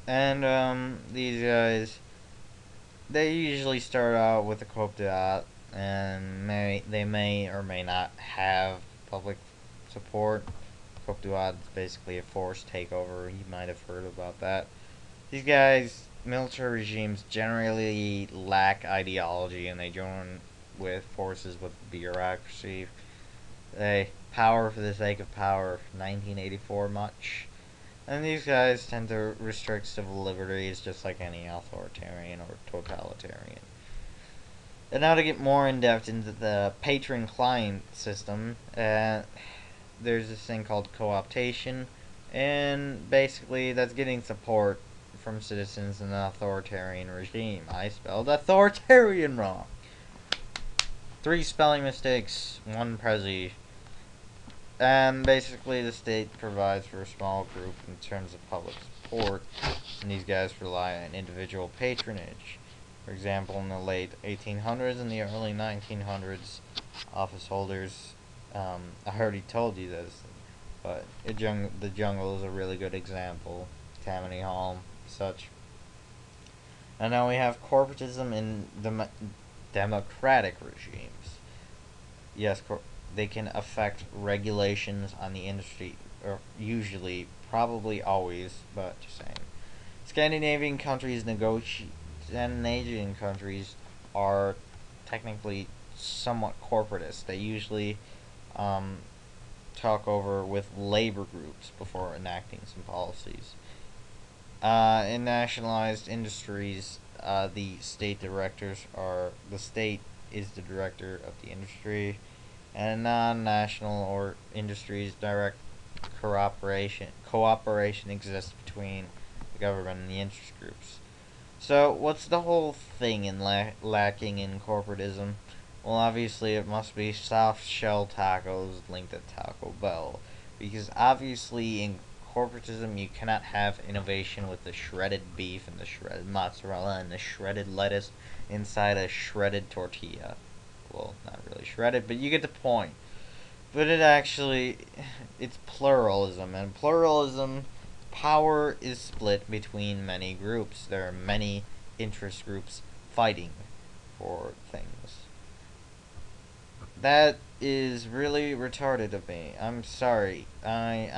And these guys, they usually start out with a Comparative, and they may or may not have public support. Comparative is basically a forced takeover. You might have heard about that. These guys, military regimes generally lack ideology, and they join with forces with bureaucracy. They power for the sake of power. 1984 much. And these guys tend to restrict civil liberties just like any authoritarian or totalitarian. And now to get more in depth into the patron client system, there's this thing called co optation, and basically that's getting support from citizens in an authoritarian regime. I spelled authoritarian wrong. 3 spelling mistakes, 1 prezi. And basically, the state provides for a small group in terms of public support, and these guys rely on individual patronage. For example, in the late 1800s and the early 1900s, office holders, I already told you this, but the jungle is a really good example. Tammany Hall, such. And now we have corporatism in democratic regimes. Yes, they can affect regulations on the industry, or usually, probably always, but just saying. Scandinavian countries are technically somewhat corporatist. They usually um, talk over with labor groups before enacting some policies. In nationalized industries, the state is the director of the industry, and non-national or industries direct cooperation exists between the government and the interest groups. So what's the whole thing in lacking in corporatism? Well, obviously it must be soft shell tacos linked to Taco Bell, because obviously in corporatism you cannot have innovation with the shredded beef and the shredded mozzarella and the shredded lettuce inside a shredded tortilla. Well, not really shredded, but you get the point. But it's pluralism, and pluralism, power is split between many groups. There are many interest groups fighting for things. That is really retarded of me. I'm sorry. I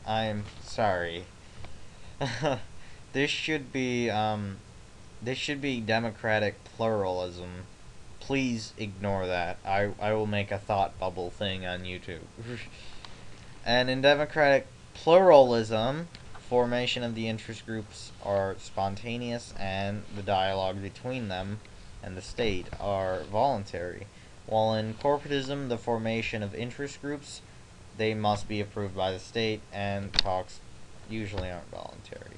am sorry. this should be this should be democratic pluralism. Please ignore that. I will make a thought bubble thing on YouTube. And in democratic pluralism, formation of the interest groups are spontaneous, and the dialogue between them and the state are voluntary. While in corporatism, the formation of interest groups, they must be approved by the state, and talks usually aren't voluntary.